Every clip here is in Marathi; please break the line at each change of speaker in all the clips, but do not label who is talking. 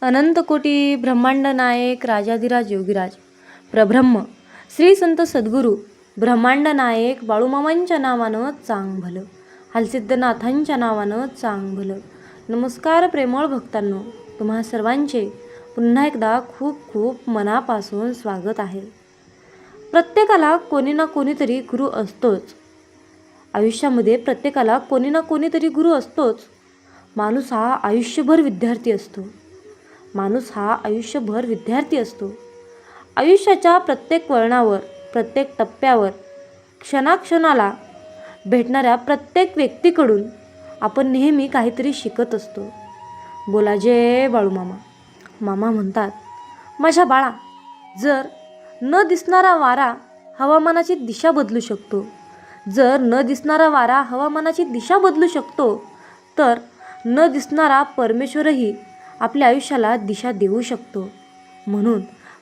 अनंतकोटी ब्रह्मांड नायक राजाधिराज योगीराज प्रब्रह्म श्री संत सद्गुरू ब्रह्मांड नायक बाळूमामांच्या नावानं चांग भलं, हलसिद्धनाथांच्या नावानं चांग भलं. नमस्कार प्रेमळ भक्तांनो, तुम्हा सर्वांचे पुन्हा एकदा खूप खूप मनापासून स्वागत आहे. प्रत्येकाला कोणी ना कोणीतरी गुरु असतोच. आयुष्यामध्ये प्रत्येकाला कोणी ना कोणीतरी गुरु असतोच. माणूस हा आयुष्यभर विद्यार्थी असतो. आयुष्याच्या प्रत्येक वळणावर, प्रत्येक टप्प्यावर, क्षणाक्षणाला भेटणाऱ्या प्रत्येक व्यक्तीकडून आपण नेहमी काहीतरी शिकत असतो. बोला जय बाळूमामा. मामा म्हणतात, माझ्या बाळा, जर न दिसणारा वारा हवामानाची दिशा बदलू शकतो, तर न दिसणारा परमेश्वरही आपल्या आयुष्याला दिशा देऊ शकतो. म्हणून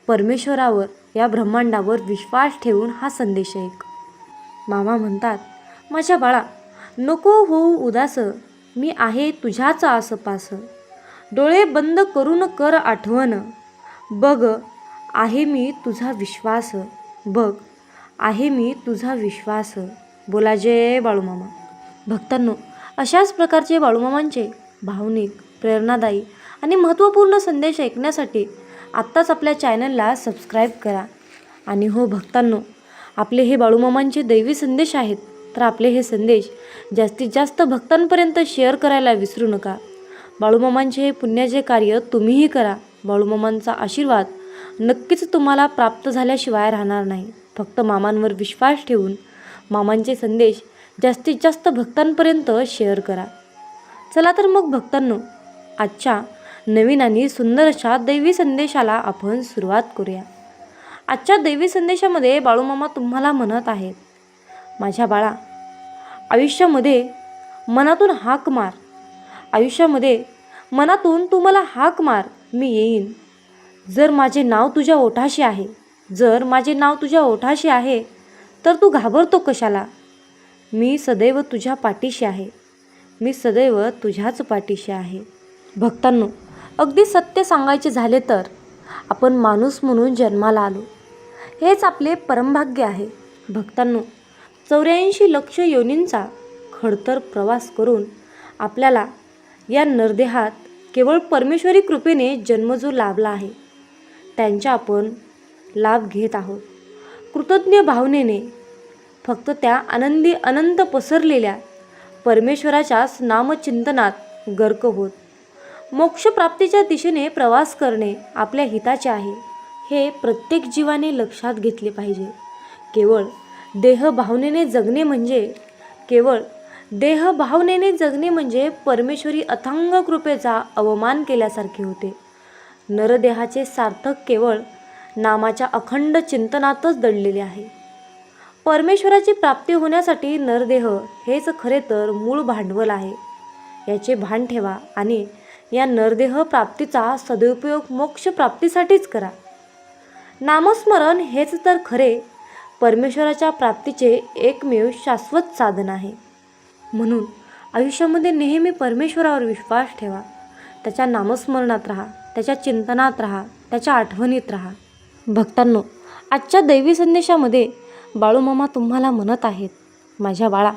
परमेश्वरावर, या ब्रह्मांडावर विश्वास ठेवून हा संदेश ऐक. मामा म्हणतात, माझ्या बाळा, नको होऊ उदास, मी आहे तुझ्याच आसपास. डोळे बंद करून कर आठवण, बघ आहे मी तुझा विश्वास. बोला जय बाळूमामा. भक्तांनो, अशाच प्रकारचे बाळूमामांचे भावनिक, प्रेरणादायी आणि महत्त्वपूर्ण संदेश ऐकण्यासाठी आत्ताच आपल्या चॅनलला सबस्क्राईब करा. आणि हो भक्तांनो, आपले हे बाळूमामांचे दैवी संदेश आहेत, तर आपले हे संदेश जास्तीत जास्त भक्तांपर्यंत शेअर करायला विसरू नका. बाळूमामांचे हे पुण्याचे कार्य तुम्हीही करा. बाळूमामांचा आशीर्वाद नक्कीच तुम्हाला प्राप्त झाल्याशिवाय राहणार नाही. फक्त मामांवर विश्वास ठेवून मामांचे संदेश जास्तीत जास्त भक्तांपर्यंत शेअर करा. चला तर मग भक्तांनो, आजच्या नवीन आणि सुंदर अशा दैवी संदेशाला आपण सुरुवात करूया. आजच्या दैवी संदेशामध्ये बाळूमामा तुम्हाला म्हणत आहेत, माझ्या बाळा, आयुष्यामध्ये मनातून तू मला हाक मार, मी येईन. जर माझे नाव तुझ्या ओठाशी आहे, तर तू घाबरतो कशाला? मी सदैव तुझ्याच पाठीशी आहे. भक्तांनो, अगदी सत्य सांगायचे झाले तर आपण माणूस म्हणून जन्माला आलो, हेच आपले परमभाग्य आहे. भक्तांनो, 84 लक्ष योनींचा खडतर प्रवास करून आपल्याला या नरदेहात केवळ परमेश्वरी कृपेने जन्म जो लाभला आहे, त्यांचा आपण लाभ घेत आहोत. कृतज्ञ भावनेने फक्त त्या आनंदी अनंत पसरलेल्या परमेश्वराच्याच नामचिंतनात गर्क होत मोक्षप्राप्तीच्या दिशेने प्रवास करणे आपल्या हिताचे आहे, हे प्रत्येक जीवाने लक्षात घेतले पाहिजे. केवळ देहभावनेने जगणे म्हणजे परमेश्वरी अथांग कृपेचा अवमान केल्यासारखे होते. नरदेहाचे सार्थक केवळ नामाच्या अखंड चिंतनातच दडलेले आहे. परमेश्वराची प्राप्ती होण्यासाठी नरदेह हेच खरे तर मूळ भांडवल आहे, याचे भान ठेवा आणि या नरदेह प्राप्तीचा सदुपयोग मोक्ष प्राप्तीसाठीच करा. नामस्मरण हेच तर खरे परमेश्वराच्या प्राप्तीचे एकमेव शाश्वत साधन आहे. म्हणून आयुष्यामध्ये नेहमी परमेश्वरावर विश्वास ठेवा. त्याच्या नामस्मरणात राहा, त्याच्या चिंतनात राहा, त्याच्या आठवणीत राहा. भक्तांनो, आजच्या दैवी संदेशामध्ये बाळूमामा तुम्हाला म्हणत आहेत, माझ्या बाळा,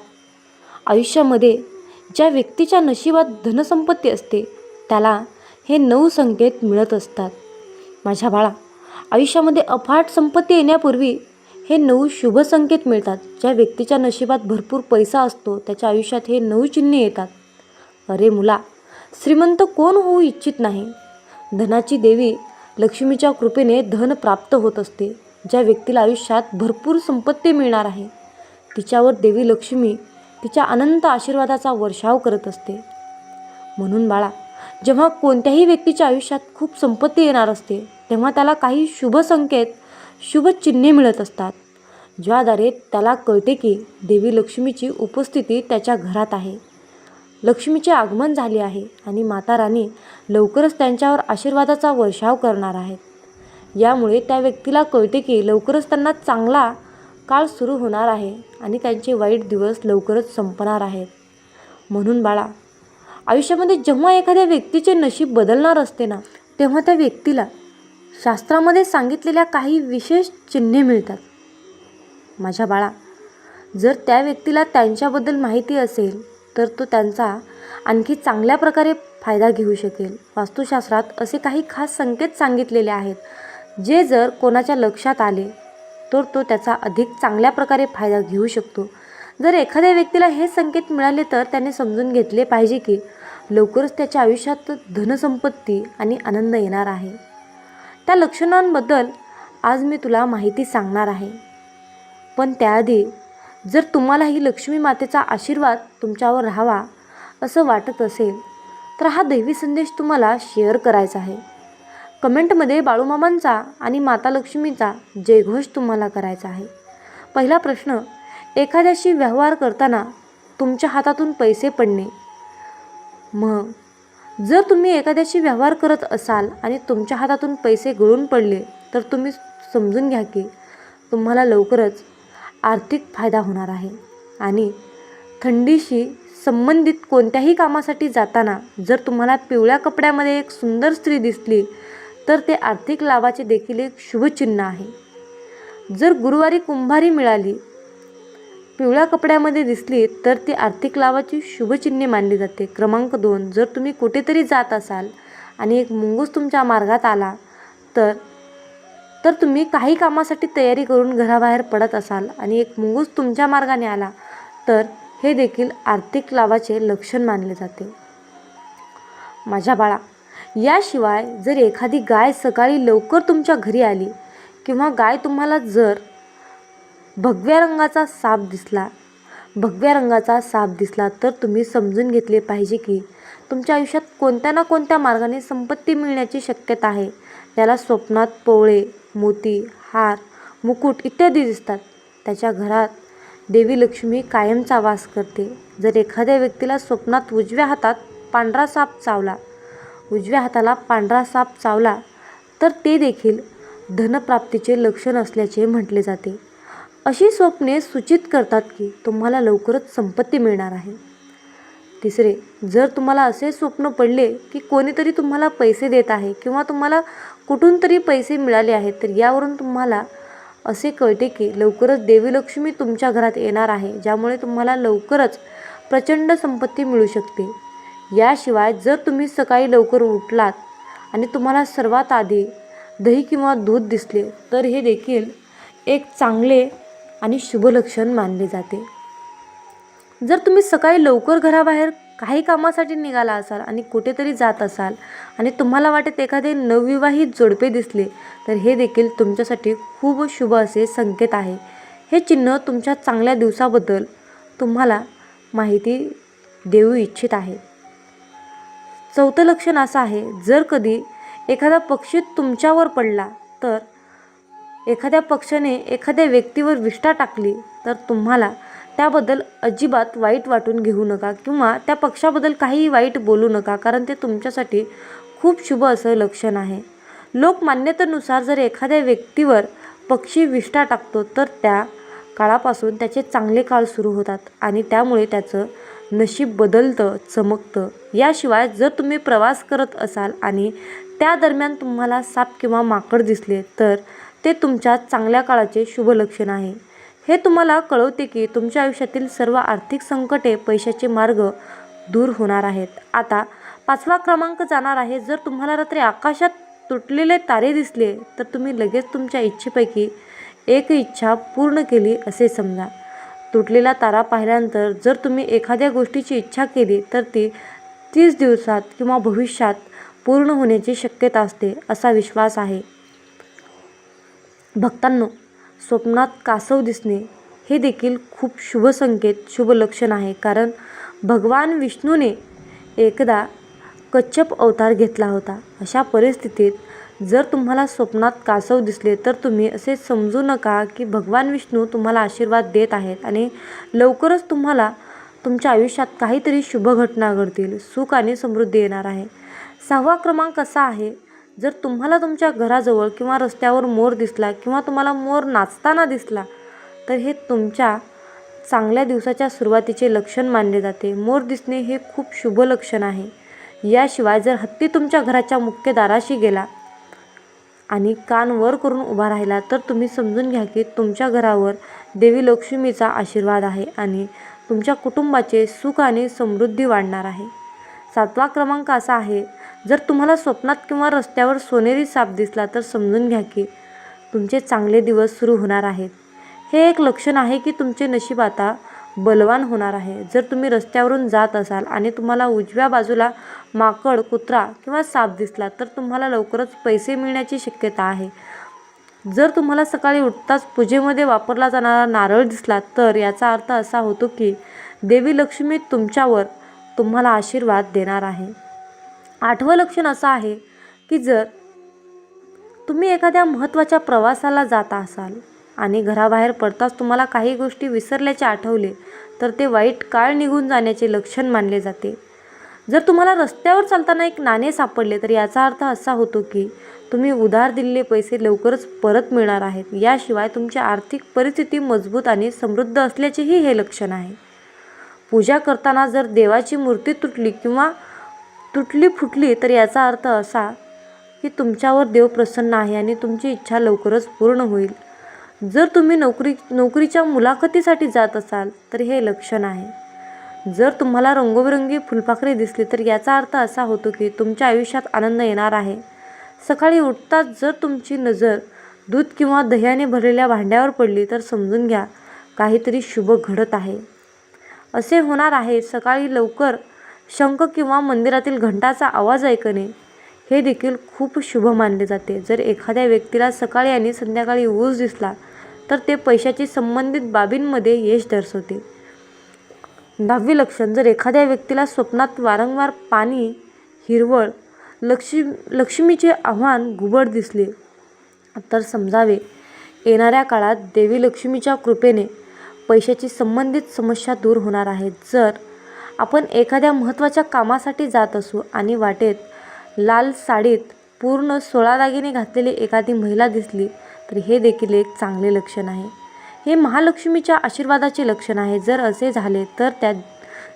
आयुष्यामध्ये ज्या व्यक्तीच्या नशिबात धनसंपत्ती असते, त्याला हे 9 संकेत मिळत असतात. माझ्या बाळा, आयुष्यामध्ये अफाट संपत्ती येण्यापूर्वी हे 9 शुभ संकेत मिळतात. ज्या व्यक्तीच्या नशिबात भरपूर पैसा असतो, त्याच्या आयुष्यात हे 9 चिन्हे येतात. अरे मुला, श्रीमंत कोण होऊ इच्छित नाही? धनाची देवी लक्ष्मीच्या कृपेने धन प्राप्त होत असते. ज्या व्यक्तीला आयुष्यात भरपूर संपत्ती मिळणार आहे, तिच्यावर देवी लक्ष्मी तिच्या अनंत आशीर्वादाचा वर्षाव करत असते. म्हणून बाळा, जेव्हा कोणत्याही व्यक्तीच्या आयुष्यात खूप संपत्ती येणार असते, तेव्हा त्याला काही शुभ संकेत, शुभ चिन्हे मिळत असतात, ज्याद्वारे त्याला कळते की देवी लक्ष्मीची उपस्थिती त्याच्या घरात आहे, लक्ष्मीचे आगमन झाले आहे आणि माता राणी लवकरच त्यांच्यावर आशीर्वादाचा वर्षाव करणार आहेत. यामुळे त्या व्यक्तीला कळते की लवकरच त्यांना चांगला काळ सुरू होणार आहे आणि त्यांचे वाईट दिवस लवकरच संपणार आहेत. म्हणून बाळा, आयुष्यामध्ये जेव्हा एखाद्या व्यक्तीचे नशीब बदलणार असते ना, तेव्हा त्या व्यक्तीला शास्त्रामध्ये सांगितलेल्या काही विशेष चिन्हे मिळतात. माझ्या बाळा, जर त्या व्यक्तीला त्यांच्याबद्दल माहिती असेल तर तो त्यांचा आणखी चांगल्या प्रकारे फायदा घेऊ शकेल. वास्तुशास्त्रात असे काही खास संकेत सांगितलेले आहेत, जे जर कोणाच्या लक्षात आले तर तो त्याचा अधिक चांगल्या प्रकारे फायदा घेऊ शकतो. जर एखाद्या व्यक्तीला हे संकेत मिळाले तर त्याने समजून घेतले पाहिजे की लवकरच त्याच्या आयुष्यात धनसंपत्ती आणि आनंद येणार आहे. त्या लक्षणांबद्दल आज मी तुला माहिती सांगणार आहे. पण त्याआधी जर तुम्हालाही लक्ष्मी मातेचा आशीर्वाद तुमच्यावर राहावा असं वाटत असेल तर हा दैवी संदेश तुम्हाला शेअर करायचा आहे. कमेंटमध्ये बाळूमामांचा आणि माता लक्ष्मीचा जयघोष तुम्हाला करायचा आहे. पहिला प्रश्न, एखाद्याशी व्यवहार करताना तुमच्या हातातून पैसे पडणे. मग जर तुम्ही एखाद्याशी व्यवहार करत असाल आणि तुमच्या हातातून पैसे गळून पडले तर तुम्ही समजून घ्या की तुम्हाला लवकरच आर्थिक फायदा होणार आहे. आणि थंडीशी संबंधित कोणत्याही कामासाठी जाताना जर तुम्हाला पिवळ्या कपड्यामध्ये एक सुंदर स्त्री दिसली तर ते आर्थिक लाभाचे देखील एक शुभचिन्ह आहे. जर गुरुवारी कुंभारी मिळाली पिवळ्या कपड्यामध्ये दिसली तर ती आर्थिक लाभाची शुभचिन्हे मानली जाते. क्रमांक 2, जर तुम्ही कुठेतरी जात असाल आणि एक मुंगूस तुमच्या मार्गात आला तर तुम्ही काही कामासाठी तयारी करून घराबाहेर पडत असाल आणि एक मुंगूस तुमच्या मार्गाने आला तर हे देखील आर्थिक लाभाचे लक्षण मानले जाते. माझ्या बाळा, याशिवाय जर एखादी गाय सकाळी लवकर तुमच्या घरी आली किंवा गाय तुम्हाला जर भगव्या रंगाचा साप दिसला तर तुम्ही समजून घेतले पाहिजे की तुमच्या आयुष्यात कोणत्या ना कोणत्या मार्गाने संपत्ती मिळण्याची शक्यता आहे. त्याला स्वप्नात पोवळे, मोती, हार, मुकुट इत्यादी दिसतात. त्याच्या घरात देवी लक्ष्मी कायमचा वास करते. जर एखाद्या व्यक्तीला स्वप्नात उजव्या हाताला पांढरा साप चावला तर ते देखील धनप्राप्तीचे लक्षण असल्याचे म्हटले जाते. अशी स्वप्ने सूचित करतात की तुम्हाला लवकरच संपत्ती मिळणार आहे. तिसरे, जर तुम्हाला असे स्वप्न पडले की कोणीतरी तुम्हाला पैसे देत आहे किंवा तुम्हाला कुठून तरी पैसे मिळाले आहेत तर यावरून तुम्हाला असे कळते की लवकरच देवी लक्ष्मी तुमच्या घरात येणार आहे, ज्यामुळे तुम्हाला लवकरच प्रचंड संपत्ती मिळू शकते. याशिवाय जर तुम्ही सकाळी लवकर उठलात आणि तुम्हाला सर्वात आधी दही किंवा दूध दिसले तर हे देखील एक चांगले आणि शुभ लक्षण मानले जाते. जर तुम्ही सकाळी लवकर घराबाहेर काही कामासाठी निघाला असाल आणि कुठेतरी जात असाल आणि तुम्हाला वाटत एखादे नवविवाहित जोडपे दिसले तर हे देखील तुमच्यासाठी खूप शुभ असे संकेत आहे. हे चिन्ह तुमच्या चांगल्या दिवसाबद्दल तुम्हाला माहिती देऊ इच्छित आहे. चौथं लक्षण असं आहे, जर कधी एखादा पक्षी तुमच्यावर पडला तर एखाद्या पक्षाने एखाद्या व्यक्तीवर विष्ठा टाकली तर तुम्हाला त्याबद्दल अजिबात वाईट वाटून घेऊ नका किंवा त्या पक्षाबद्दल काही वाईट बोलू नका, कारण ते तुमच्यासाठी खूप शुभ असं लक्षण आहे. लोकमान्यतेनुसार जर एखाद्या व्यक्तीवर पक्षी विष्ठा टाकतो तर त्या काळापासून त्याचे चांगले काळ सुरू होतात आणि त्यामुळे त्याचं नशीब बदलतं, चमकतं. याशिवाय जर तुम्ही प्रवास करत असाल आणि त्या दरम्यान तुम्हाला साप किंवा माकड दिसले तर ते तुमच्या चांगल्या काळाचे शुभ लक्षण आहे. हे तुम्हाला कळवते की तुमच्या आयुष्यातील सर्व आर्थिक संकटे, पैशाचे मार्ग दूर होणार आहेत. आता 5वा क्रमांक जाणार आहे. जर तुम्हाला रात्री आकाशात तुटलेले तारे दिसले तर तुम्ही लगेच तुमच्या इच्छेपैकी एक इच्छा पूर्ण केली असे समजा. तुटलेला तारा पाहिल्यानंतर जर तुम्ही एखाद्या गोष्टीची इच्छा केली तर ती 30 दिवसात किंवा भविष्यात पूर्ण होण्याची शक्यता असते असा विश्वास आहे. भक्तांनो, स्वप्नात कासव दिसणे हे देखील खूप शुभ संकेत, शुभ लक्षण आहे, कारण भगवान विष्णूने एकदा कच्छप अवतार घेतला होता. अशा परिस्थितीत जर तुम्हाला स्वप्नात कासव दिसले तर तुम्ही असे समजू नका की भगवान विष्णू तुम्हाला आशीर्वाद देत आहेत आणि लवकरच तुम्हाला तुमच्या आयुष्यात काहीतरी शुभ घटना घडतील, सुख आणि समृद्धी येणार आहे. 6वा क्रमांक असा आहे, जर तुम्हाला तुमच्या घराजवळ किंवा रस्त्यावर मोर दिसला किंवा तुम्हाला मोर नाचताना दिसला तर हे तुमच्या चांगल्या दिवसाच्या सुरुवातीचे लक्षण मानले जाते. मोर दिसणे हे खूप शुभ लक्षण आहे. याशिवाय जर हत्ती तुमच्या घराच्या मुख्य दाराशी गेला आणि कान वर करून उभा राहिला तर तुम्ही समजून घ्या की तुमच्या घरावर देवी लक्ष्मीचा आशीर्वाद आहे आणि तुमच्या कुटुंबाचे सुख आणि समृद्धी वाढणार आहे. 7वा क्रमांक असा आहे, जर तुम्हाला स्वप्नात किंवा रस्त्यावर सोनेरी साप दिसला तर समजून घ्या की तुमचे चांगले दिवस सुरू होणार आहेत. हे एक लक्षण आहे की तुमचे नशीब आता बलवान होणार आहे. जर तुम्ही रस्त्यावरून जात असाल आणि तुम्हाला उजव्या बाजूला माकड, कुत्रा किंवा साप दिसला तर तुम्हाला लवकरच पैसे मिळण्याची शक्यता आहे. जर तुम्हाला सकाळी उठताच पूजेमध्ये वापरला जाणारा नारळ दिसला तर याचा अर्थ असा होतो की देवी लक्ष्मी तुम्हाला आशीर्वाद देणार आहे. 8वं लक्षण असं आहे की जर तुम्ही एखाद्या महत्त्वाच्या प्रवासाला जात असाल आणि घराबाहेर पडताच तुम्हाला काही गोष्टी विसरल्याचे आठवले तर ते वाईट काळ निघून जाण्याचे लक्षण मानले जाते. जर तुम्हाला रस्त्यावर चालताना एक नाणे सापडले तर याचा अर्थ असा होतो की तुम्ही उधार दिलेले पैसे लवकरच परत मिळणार आहेत. याशिवाय तुमची आर्थिक परिस्थिती मजबूत आणि समृद्ध असल्याचेही हे लक्षण आहे. पूजा करताना जर देवाची मूर्ती तुटली फुटली तर याचा अर्थ असा की तुमच्यावर देव प्रसन्न आहे आणि तुमची इच्छा लवकरच पूर्ण होईल. जर तुम्ही नोकरीच्या मुलाखतीसाठी जात असाल तर हे लक्षण आहे. जर तुम्हाला रंगीबेरंगी फुलपाखरे दिसली तर याचा अर्थ असा होतो की तुमच्या आयुष्यात आनंद येणार आहे. सकाळी उठताच जर तुमची नजर दूध किंवा दह्याने भरलेल्या भांड्यावर पडली तर समजून घ्या काहीतरी शुभ घडत आहे. असे होणार आहे. सकाळी लवकर शंख किंवा मंदिरातील घंटाचा आवाज ऐकणे हे देखील खूप शुभ मानले जाते. जर एखाद्या व्यक्तीला सकाळी आणि संध्याकाळी ऊस दिसला तर ते पैशाची संबंधित बाबींमध्ये यश दर्शवते. 10वे लक्षण, जर एखाद्या व्यक्तीला स्वप्नात वारंवार पाणी, हिरवळ, लक्ष्मीचे आव्हान घुबड दिसले तर समजावे येणाऱ्या काळात देवी लक्ष्मीच्या कृपेने पैशाची संबंधित समस्या दूर होणार आहेत. जर आपण एखाद्या महत्त्वाच्या कामासाठी जात असू आणि वाटेत लाल साडीत पूर्ण 16 दागिने घातलेली एखादी महिला दिसली तर हे देखील एक चांगले लक्षण आहे. हे महालक्ष्मीच्या आशीर्वादाचे लक्षण आहे. जर असे झाले तर त्या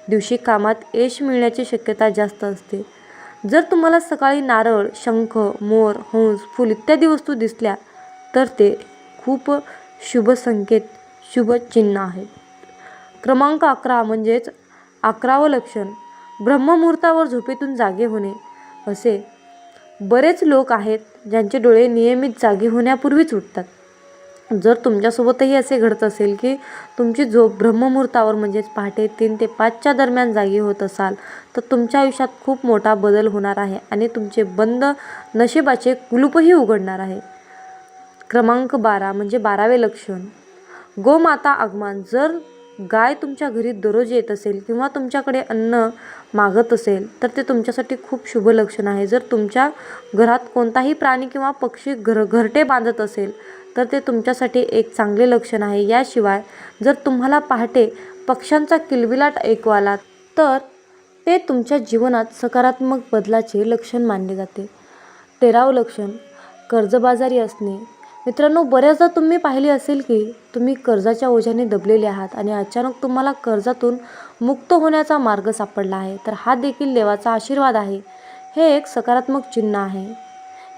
दिवशी कामात यश मिळण्याची शक्यता जास्त असते. जर तुम्हाला सकाळी नारळ, शंख, मोर, हंस, फूल इत्यादी वस्तू दिसल्या तर ते खूप शुभ संकेत, शुभ चिन्ह आहेत. क्रमांक 11 म्हणजेच 11वं लक्षण, ब्रह्ममुहूर्तावर झोपेतून जागे होणे. असे बरेच लोक आहेत ज्यांचे डोळे नियमित जागे होण्यापूर्वीच उठतात. जर तुमच्यासोबतही असे घडत असेल की तुमची झोप ब्रह्ममुहूर्तावर म्हणजेच पहाटे 3 ते 5च्या दरम्यान जागी होत असाल तर तुमच्या आयुष्यात खूप मोठा बदल होणार आहे आणि तुमचे बंद नशिबाचे कुलूपही उघडणार आहे. क्रमांक 12 म्हणजे 12वे लक्षण, गोमाता आगमन. जर गाय तुमच्या घरी दररोज येत असेल किंवा तुमच्याकडे अन्न मागत असेल तर ते तुमच्यासाठी खूप शुभ लक्षण आहे. जर तुमच्या घरात कोणताही प्राणी किंवा पक्षी घरटे बांधत असेल तर ते तुमच्यासाठी एक चांगले लक्षण आहे. याशिवाय जर तुम्हाला पहाटे पक्ष्यांचा किलबिलाट ऐकू आला तर ते तुमच्या जीवनात सकारात्मक बदलाचे लक्षण मानले जाते. 13वं लक्षण, कर्जबाजारी असणे. मित्रांनो, बऱ्याचदा तुम्ही पाहिले असेल की तुम्ही कर्जाच्या ओझ्याने दबलेले आहात आणि अचानक तुम्हाला कर्जातून मुक्त होण्याचा मार्ग सापडला आहे तर हा देखील देवाचा आशीर्वाद आहे. हे एक सकारात्मक चिन्ह आहे.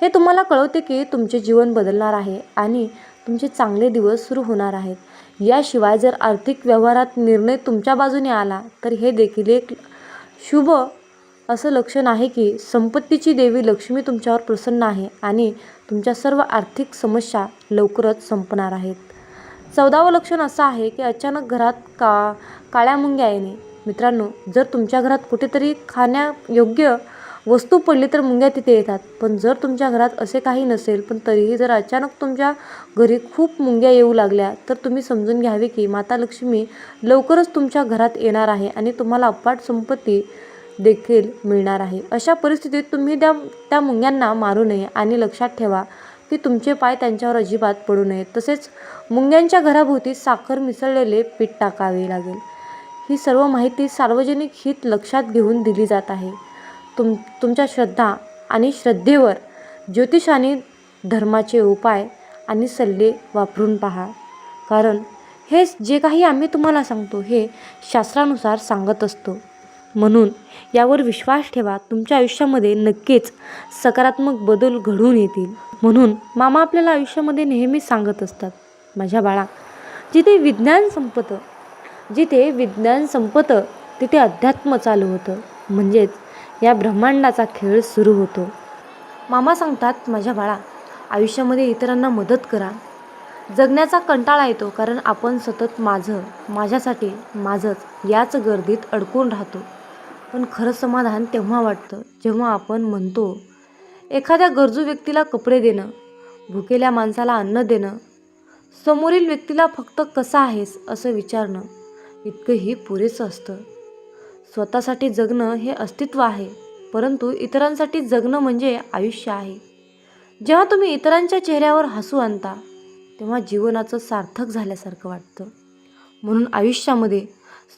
हे तुम्हाला कळवते की तुमचे जीवन बदलणार आहे आणि तुमचे चांगले दिवस सुरू होणार आहेत. याशिवाय जर आर्थिक व्यवहारात निर्णय तुमच्या बाजूने आला तर हे देखील एक शुभ असं लक्षण आहे की संपत्तीची देवी लक्ष्मी तुमच्यावर प्रसन्न आहे आणि तुमच्या सर्व आर्थिक समस्या लवकरच संपणार आहेत. 14वं लक्षण असं आहे की अचानक घरात काळ्या मुंग्या येणे. मित्रांनो, जर तुमच्या घरात कुठेतरी खाण्यायोग्य वस्तू पडली तर मुंग्या तिथे येतात. पण जर तुमच्या घरात असे काही नसेल पण तरीही जर अचानक तुमच्या घरी खूप मुंग्या येऊ लागल्या तर तुम्ही समजून घ्यावे की माता लक्ष्मी लवकरच तुमच्या घरात येणार आहे आणि तुम्हाला अफाट संपत्ती देखील मिळणार आहे. अशा परिस्थितीत तुम्ही त्या मुंग्यांना मारू नये आणि लक्षात ठेवा की तुमचे पाय त्यांच्यावर अजिबात पडू नयेत. तसेच मुंग्यांच्या घराभोवती साखर मिसळलेले पीठ टाकावे लागेल. ही सर्व माहिती सार्वजनिक हित लक्षात घेऊन दिली जात आहे. तुमच्या श्रद्धा आणि श्रद्धेवर ज्योतिष आणि धर्माचे उपाय आणि सल्ले वापरून पहा, कारण हे जे काही आम्ही तुम्हाला सांगतो हे शास्त्रानुसार सांगत असतो. म्हणून यावर विश्वास ठेवा, तुमच्या आयुष्यामध्ये नक्कीच सकारात्मक बदल घडून येतील. म्हणून मामा आपल्याला आयुष्यामध्ये नेहमीच सांगत असतात, माझ्या बाळा, जिथे विज्ञान संपतं तिथे अध्यात्म चालू होतं. म्हणजेच या ब्रह्मांडाचा खेळ सुरू होतो. मामा सांगतात, माझ्या बाळा, आयुष्यामध्ये इतरांना मदत करा. जगण्याचा कंटाळा येतो कारण आपण सतत माझं, माझ्यासाठी, माझंच याच गर्दीत अडकून राहतो. पण खरं समाधान तेव्हा वाटतं जेव्हा आपण म्हणतो, एखाद्या गरजू व्यक्तीला कपडे देणं, भुकेल्या माणसाला अन्न देणं, समोरील व्यक्तीला फक्त कसा आहेस असं विचारणं, इतकंही पुरेसं असतं. स्वतःसाठी जगणं हे अस्तित्व आहे, परंतु इतरांसाठी जगणं म्हणजे आयुष्य आहे. जेव्हा तुम्ही इतरांच्या चेहऱ्यावर हसू आणता तेव्हा जीवनाचं सार्थक झाल्यासारखं वाटतं. म्हणून आयुष्यामध्ये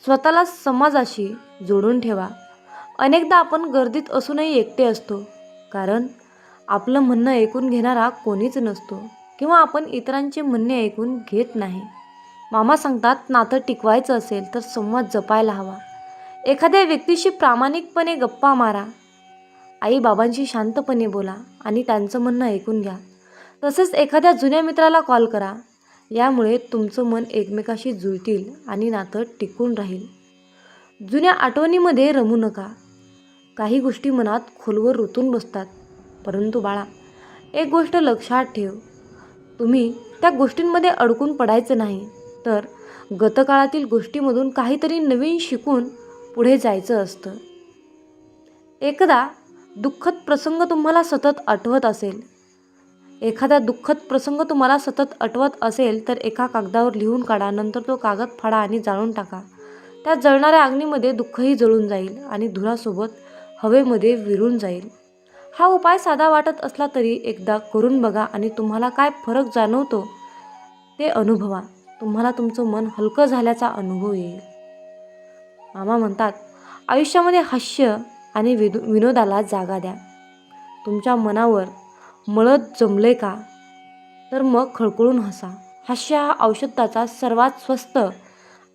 स्वतःला समाजाशी जोडून ठेवा. अनेकदा आपण गर्दीत असूनही एकटे असतो, कारण आपलं म्हणणं ऐकून घेणारा कोणीच नसतो किंवा आपण इतरांचे म्हणणे ऐकून घेत नाही. मामा सांगतात, नातं टिकवायचं असेल तर संवाद जपायला हवा. एखाद्या व्यक्तीशी प्रामाणिकपणे गप्पा मारा. आई बाबांशी शांतपणे बोला आणि त्यांचं म्हणणं ऐकून घ्या. तसेच एखाद्या जुन्या मित्राला कॉल करा. यामुळे तुमचं मन एकमेकाशी जुळतील आणि नातं टिकून राहील. जुन्या आठवणीमध्ये रमू नका. काही गोष्टी मनात खोलवर रुतून बसतात, परंतु बाळा, एक गोष्ट लक्षात ठेव, तुम्ही त्या गोष्टींमध्ये अडकून पडायचं नाही, तर गतकाळातील गोष्टीमधून काहीतरी नवीन शिकून पुढे जायचं असतं. एखादा दुःखद प्रसंग तुम्हाला सतत आठवत असेल तर एका कागदावर लिहून काढा. नंतर तो कागद फाडा आणि जाळून टाका. त्या जळणाऱ्या अग्नीमध्ये दुःखही जळून जाईल आणि धुरासोबत हवेमध्ये विरून जाईल. हा उपाय साधा वाटत असला तरी एकदा करून बघा आणि तुम्हाला काय फरक जाणवतो ते अनुभवा. तुम्हाला तुमचं मन हलकं झाल्याचा अनुभव येईल. मामा म्हणतात, आयुष्यामध्ये हास्य आणि विनोदाला जागा द्या. तुमच्या मनावर मळत जमले का, तर मग खळखळून हसा. हास्य हा औषधाचा सर्वात स्वस्त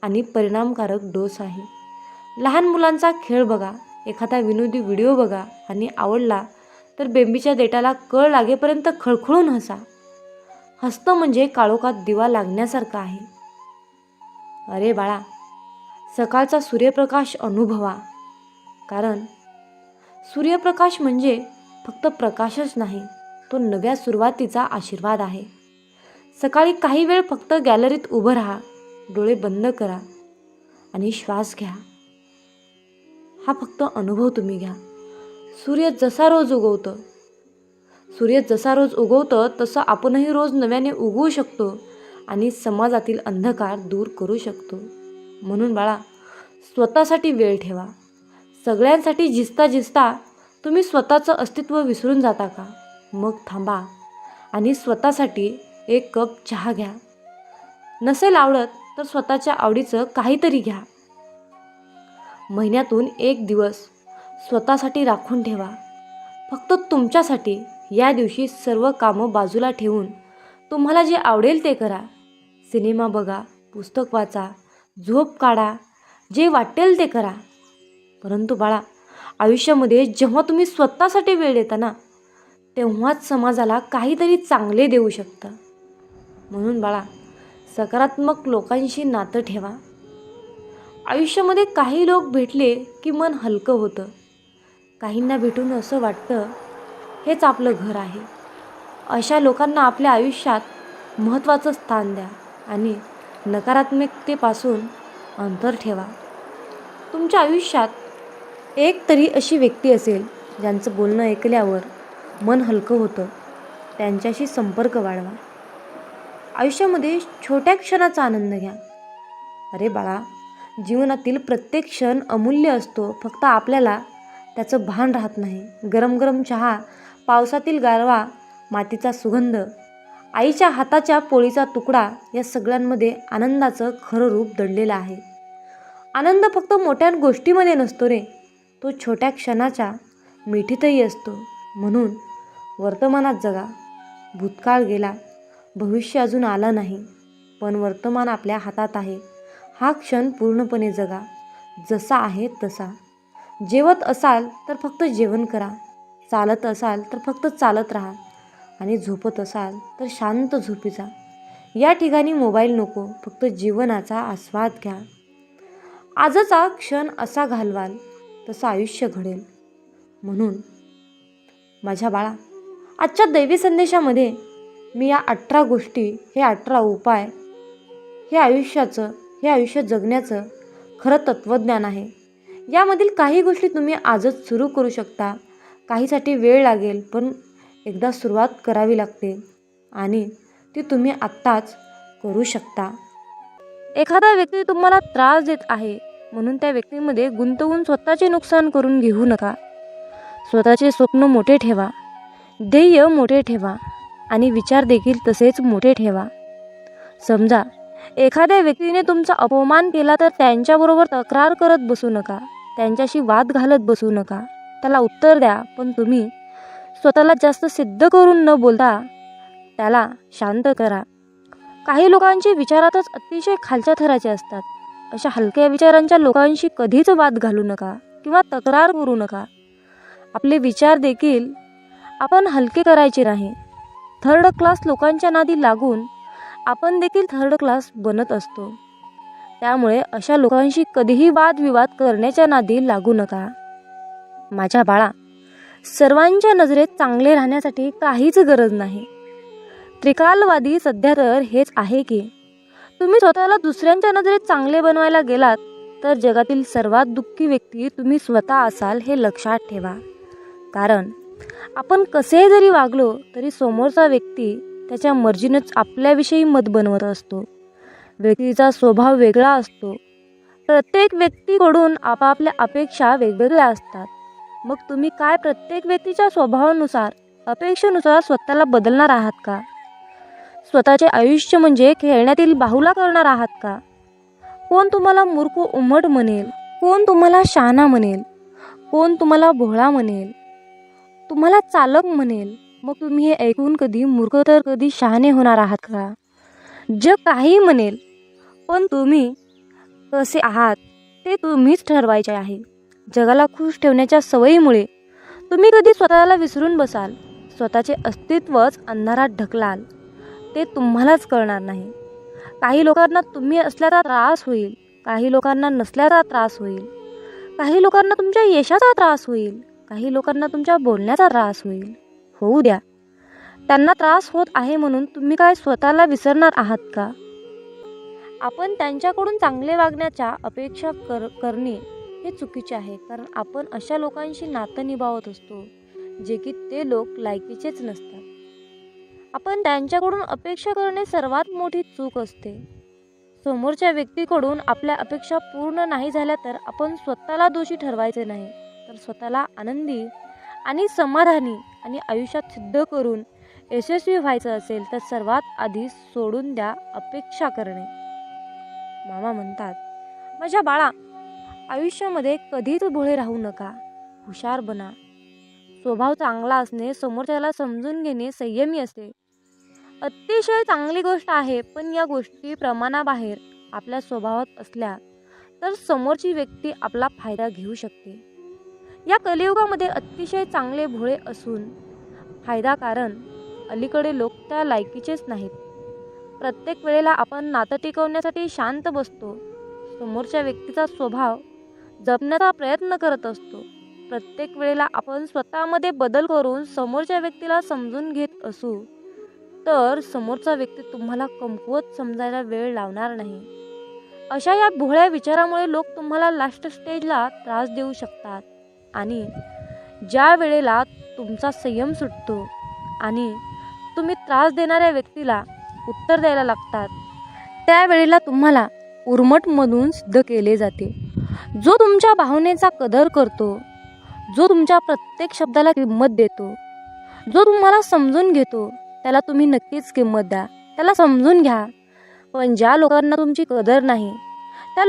आणि परिणामकारक डोस आहे. लहान मुलांचा खेळ बघा, एखादा विनोदी व्हिडिओ बघा आणि आवडला तर बेंबीच्या देठाला कळ लागेपर्यंत खळखळून हसा. हसणं म्हणजे काळोखात दिवा लागण्यासारखं आहे. अरे बाळा, सकाळचा सूर्यप्रकाश अनुभवा, कारण सूर्यप्रकाश म्हणजे फक्त प्रकाशच नाही, तो नव्या सुरुवातीचा आशीर्वाद आहे. सकाळी काही वेळ फक्त गॅलरीत उभं राहा, डोळे बंद करा आणि श्वास घ्या. हा फक्त अनुभव तुम्ही घ्या. सूर्य जसा रोज उगवतो तसं आपणही रोज नव्याने उगवू शकतो आणि समाजातील अंधकार दूर करू शकतो. म्हणून बाळा, स्वतःसाठी वेळ ठेवा. सगळ्यांसाठी झिजता तुम्ही स्वतःचं अस्तित्व विसरून जाता का? मग थांबा आणि स्वतःसाठी एक कप चहा घ्या. नसेल आवडत तर स्वतःच्या आवडीचं काहीतरी घ्या. महिन्यातून एक दिवस स्वतःसाठी राखून ठेवा, फक्त तुमच्यासाठी. या दिवशी सर्व कामं बाजूला ठेवून तुम्हाला जे आवडेल ते करा. सिनेमा बघा, पुस्तक वाचा, झोप काढा, जे वाटेल ते करा. परंतु बाळा, आयुष्यामध्ये जेव्हा तुम्ही स्वतःसाठी वेळ देता ना, तेव्हाच समाजाला काहीतरी चांगले देऊ शकता. म्हणून बाळा, सकारात्मक लोकांशी नातं ठेवा. आयुष्यामध्ये काही लोक भेटले की मन हलकं होतं. काहींना भेटून असं वाटतं हेच आपलं घर आहे. अशा लोकांना आपल्या आयुष्यात महत्त्वाचं स्थान द्या आणि नकारात्मकतेपासून अंतर ठेवा. तुमच्या आयुष्यात एक तरी अशी व्यक्ती असेल ज्यांचं बोलणं ऐकल्यावर मन हलकं होतं. त्यांच्याशी संपर्क वाढवा. आयुष्यामध्ये छोट्या क्षणाचा आनंद घ्या. अरे बाळा, जीवनातील प्रत्येक क्षण अमूल्य असतो, फक्त आपल्याला त्याचं भान राहत नाही. गरम गरम चहा, पावसातील गारवा, मातीचा सुगंध, आईच्या हाताच्या पोळीचा तुकडा, या सगळ्यांमध्ये आनंदाचं खरं रूप दडलेलं आहे. आनंद फक्त मोठ्या गोष्टीमध्ये नसतो रे, तो छोट्या क्षणाच्या मिठीतही असतो. म्हणून वर्तमानात जगा. भूतकाळ गेला, भविष्य अजून आलं नाही, पण वर्तमान आपल्या हातात आहे. हा क्षण पूर्णपणे जगा, जसा आहे तसा. जेवत असाल तर फक्त जेवण करा, चालत असाल तर फक्त चालत राहा आणि झोपत असाल तर शांत झोपी जा. या ठिकाणी मोबाईल नको, फक्त जीवनाचा आस्वाद घ्या. आजचा क्षण असा घालवाल तसं आयुष्य घडेल. म्हणून माझ्या बाळा, आजच्या दैवी संदेशामध्ये मी या 18 गोष्टी, हे 18 उपाय, हे आयुष्य जगण्याचं खरं तत्त्वज्ञान आहे. यामधील काही गोष्टी तुम्ही आजच सुरू करू शकता. काहीसाठी वेळ लागेल, पण एकदा सुरुवात करावी लागते आणि ती तुम्ही आत्ताच करू शकता. एखादा व्यक्ती तुम्हाला त्रास देत आहे म्हणून त्या व्यक्तीमध्ये गुंतवून स्वतःचे नुकसान करून घेऊ नका. स्वतःचे स्वप्न मोठे ठेवा, ध्येय मोठे ठेवा आणि विचार देखील तसेच मोठे ठेवा. समजा एखाद्या व्यक्तीने तुमचा अपमान केला तर त्यांच्याबरोबर तक्रार करत बसू नका, त्यांच्याशी वाद घालत बसू नका. त्याला उत्तर द्या, पण तुम्ही स्वतःला जास्त सिद्ध करून न बोलता त्याला शांत करा. काही लोकांचे विचारातच अतिशय खालच्या थराचे असतात. अशा हलक्या विचारांच्या लोकांशी कधीच वाद घालू नका किंवा तक्रार करू नका. आपले विचार देखील आपण हलके करायचे नाही. थर्ड क्लास लोकांच्या नादी लागून आपण देखील थर्ड क्लास बनत असतो. त्यामुळे अशा लोकांशी कधीही वादविवाद करण्याच्या नादी लागू नका. माझ्या बाळा, सर्वांच्या नजरेत चांगले राहण्यासाठी काहीच गरज नाही. त्रिकालवादी सध्या तर हेच आहे की तुम्ही स्वतःला दुसऱ्यांच्या नजरेत चांगले बनवायला गेलात तर जगातील सर्वात दुःखी व्यक्ती तुम्ही स्वतः असाल, हे लक्षात ठेवा. कारण आपण कसे जरी वागलो तरी समोरचा व्यक्ती त्याच्या मर्जीनेच आपल्याविषयी मत बनवत असतो. व्यक्तीचा स्वभाव वेगळा असतो. प्रत्येक व्यक्तीकडून आपापल्या अपेक्षा वेगवेगळ्या असतात. मग तुम्ही काय प्रत्येक व्यक्तीच्या स्वभावानुसार, अपेक्षेनुसार स्वतःला बदलणार आहात का? स्वतःचे आयुष्य म्हणजे खेळण्यातील बाहुला करणार आहात का? कोण तुम्हाला मूर्ख उमट म्हणेल, कोण तुम्हाला शहाणा म्हणेल, कोण तुम्हाला भोळा म्हणेल, तुम्हाला चालक म्हणेल. मग तुम्ही हे ऐकून कधी मूर्ख तर कधी शहाणे होणार आहात का? जग काही म्हणेल, पण तुम्ही कसे आहात ते तुम्हीच ठरवायचे आहे. जगाला खुश ठेवण्याच्या सवयीमुळे तुम्ही कधी स्वतःला विसरून बसाल, स्वतःचे अस्तित्वच अंधारात ढकलाल. ते तुम्हालाच कळणार नाही. काही लोकांना तुम्ही असल्याचा त्रास होईल, काही लोकांना नसल्याचा त्रास होईल, काही लोकांना तुमच्या यशाचा त्रास होईल, काही लोकांना तुमच्या बोलण्याचा त्रास होईल. होऊ द्या. त्यांना त्रास होत आहे म्हणून तुम्ही काय स्वतःला विसरणार आहात का? आपण त्यांच्याकडून चांगले वागण्याच्या अपेक्षा करणे हे चुकीचे आहे. कारण आपण अशा लोकांशी नातं निभावत असतो जे की ते लोक लायकीचेच नसतात. आपण त्यांच्याकडून अपेक्षा करणे सर्वात मोठी चूक असते. समोरच्या व्यक्तीकडून आपल्या अपेक्षा पूर्ण नाही झाल्या तर आपण स्वतःला दोषी ठरवायचे नाही, तर स्वतःला आनंदी आणि समाधानी आणि आयुष्यात सिद्ध करून यशस्वी व्हायचं असेल तर सर्वात आधी सोडून द्या अपेक्षा करणे. मामा म्हणतात, माझ्या बाळा, आयुष्यामध्ये कधीच भोळे राहू नका, हुशार बना. स्वभाव चांगला असणे, समोरच्याला समजून घेणे, संयमी असते अतिशय चांगली गोष्ट आहे. पण या गोष्टी प्रमाणाबाहेर आपल्या स्वभावात असल्या तर समोरची व्यक्ती आपला फायदा घेऊ शकते. या कलियुगामध्ये अतिशय चांगले भोळे असून फायदा, कारण अलीकडे लोक त्या लायकीचेच नाहीत. प्रत्येक वेळेला आपण नातं टिकवण्यासाठी शांत बसतो, समोरच्या व्यक्तीचा स्वभाव जपण्याचा प्रयत्न करत असतो. प्रत्येक वेळेला आपण स्वतःमध्ये बदल करून समोरच्या व्यक्तीला समजून घेत असू तर समोरचा व्यक्ती तुम्हाला कमकुवत समजायला वेळ लावणार नाही. अशा या भोळ्या विचारामुळे लोक तुम्हाला लास्ट स्टेजला त्रास देऊ शकतात आणि ज्या वेळेला तुमचा संयम सुटतो आणि तुम्ही त्रास देणाऱ्या व्यक्तीला उत्तर द्यायला लागतात त्यावेळेला तुम्हाला उर्मटमधून सिद्ध केले जाते. जो तुमच्या भावनेचा कदर करतो, जो तुमच्या प्रत्येक शब्दाला किंमत देतो, जो तुम्हाला समजून घेतो त्याला तुम्ही नक्कीच किंमत द्या, त्याला समजून घ्या. पण ज्या लोकांना तुमची कदर नाही त्या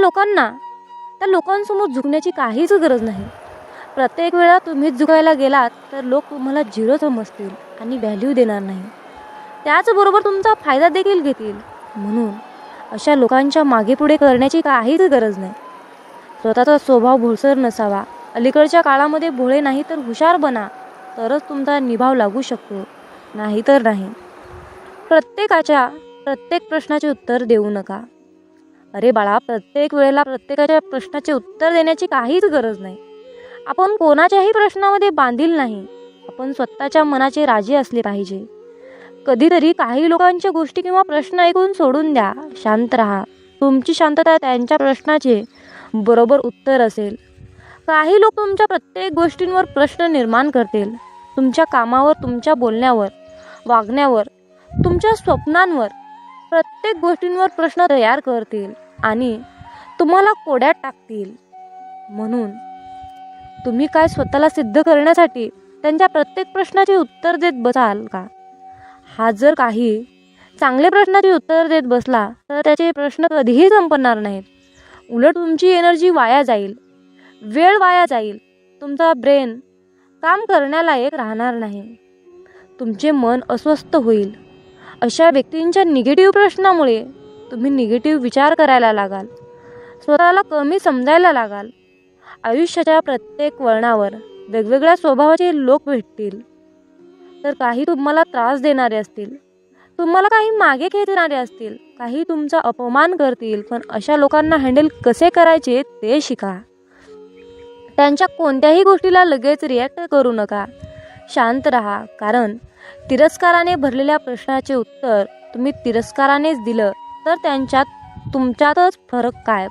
लोकांसमोर झुकण्याची काहीच गरज नाही. प्रत्येक वेळा तुम्हीच झुकायला गेलात तर लोक तुम्हाला झिरो समजतील आणि व्हॅल्यू देणार नाही. त्याचबरोबर तुमचा फायदा देखील घेतील. म्हणून अशा लोकांच्या मागे पुढे करण्याची काहीच गरज नाही. स्वतःचा स्वभाव भोळसर नसावा, अलीकडच्या काळामध्ये भोळे नाही तर हुशार बना, तरच तुमचा निभाव लागू शकतो, नाही तर नाही. प्रत्येक प्रश्नाचे उत्तर देऊ नका. अरे बाळा, प्रत्येक वेळेला प्रत्येकाच्या प्रश्नाचे उत्तर देण्याची काहीच गरज नाही. आपण कोणाच्याही प्रश्नामध्ये बांधील नाही. आपण स्वतःच्या मनाचे राजे असले पाहिजे. कधीतरी काही लोकांच्या गोष्टी किंवा प्रश्न ऐकून सोडून द्या. शांत राहा. तुमची शांतता त्यांच्या प्रश्नाचे बरोबर उत्तर असेल. काही लोक तुमच्या प्रत्येक गोष्टींवर प्रश्न निर्माण करतील. तुमच्या कामावर, तुमच्या बोलण्यावर, वागण्यावर, तुमच्या स्वप्नांवर, प्रत्येक गोष्टींवर प्रश्न तयार करतील आणि तुम्हाला कोड्यात टाकतील. म्हणून तुम्ही काय स्वतःला सिद्ध करण्यासाठी त्यांच्या प्रत्येक प्रश्नाचे उत्तर देत बसाल का? हा जर काही चांगले प्रश्नाचे उत्तर देत बसला तर त्याचे प्रश्न कधीही संपणार नाहीत. उलट तुमची एनर्जी वाया जाईल, वेळ वाया जाईल, तुमचा ब्रेन काम करण्यालायक राहणार नाही, तुमचे मन अस्वस्थ होईल. अशा व्यक्तींच्या निगेटिव्ह प्रश्नामुळे तुम्ही निगेटिव्ह विचार करायला लागाल, स्वतःला कमी समजायला लागाल. आयुष्याच्या प्रत्येक वळणावर वेगवेगळ्या स्वभावाचे लोक भेटतील. तर काही तुम्हाला त्रास देणारे असतील, तुम्हाला काही मागे खेचणारे असतील, काही तुमचा अपमान करतील. पण अशा लोकांना हँडल कसे करायचे ते शिका. त्यांच्या कोणत्याही गोष्टीला लगेच रिॲक्ट करू नका. शांत राहा. कारण तिरस्काराने भरलेल्या प्रश्नाचे उत्तर तुम्ही तिरस्कारानेच दिलं तर तुमच्यातच फरक काय?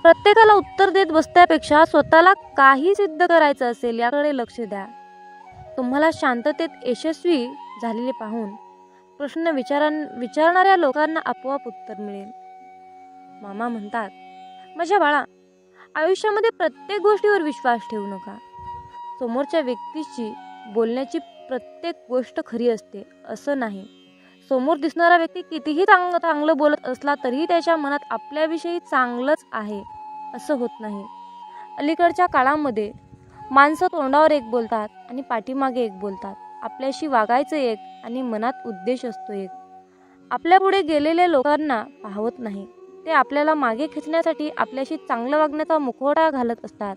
प्रत्येकाला उत्तर देत बसण्यापेक्षा स्वतःला काही सिद्ध करायचं असेल याकडे लक्ष द्या. तुम्हाला शांततेत यशस्वी झालेले पाहून प्रश्न विचारणाऱ्या लोकांना आपोआप उत्तर मिळेल. मामा म्हणतात, माझ्या बाळा, आयुष्यामध्ये प्रत्येक गोष्टीवर विश्वास ठेवू नका. समोरच्या व्यक्तीची बोलण्याची प्रत्येक गोष्ट खरी असते असं नाही. समोर दिसणारा व्यक्ती कितीही चांगलं बोलत असला तरीही त्याच्या मनात आपल्याविषयी चांगलंच आहे असं होत नाही. अलीकडच्या काळामध्ये माणसं तोंडावर एक बोलतात आणि पाठीमागे एक बोलतात. आपल्याशी वागायचं एक आणि मनात उद्देश असतो एक. आपल्या पुढे गेलेल्या लोकांना पाहवत नाही. ते आपल्याला मागे खेचण्यासाठी आपल्याशी चांगलं वागण्याचा मुखवटा घालत असतात.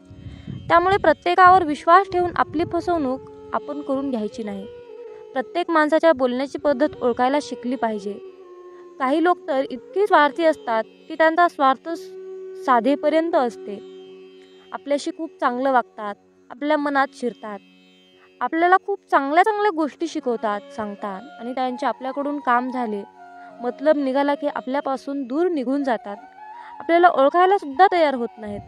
त्यामुळे प्रत्येकावर विश्वास ठेवून आपली फसवणूक आपण करून घ्यायची नाही. प्रत्येक माणसाच्या बोलण्याची पद्धत ओळखायला शिकली पाहिजे. काही लोक तर इतके स्वार्थी असतात की त्यांचा स्वार्थ साधेपर्यंत असते. आपल्याशी खूप चांगलं वागतात, आपल्या मनात शिरतात, आपल्याला खूप चांगल्या गोष्टी शिकवतात, सांगतात आणि त्यांचे आपल्याकडून काम झाले, मतलब निघाला की आपल्यापासून दूर निघून जातात. आपल्याला ओळखायला सुद्धा तयार होत नाहीत.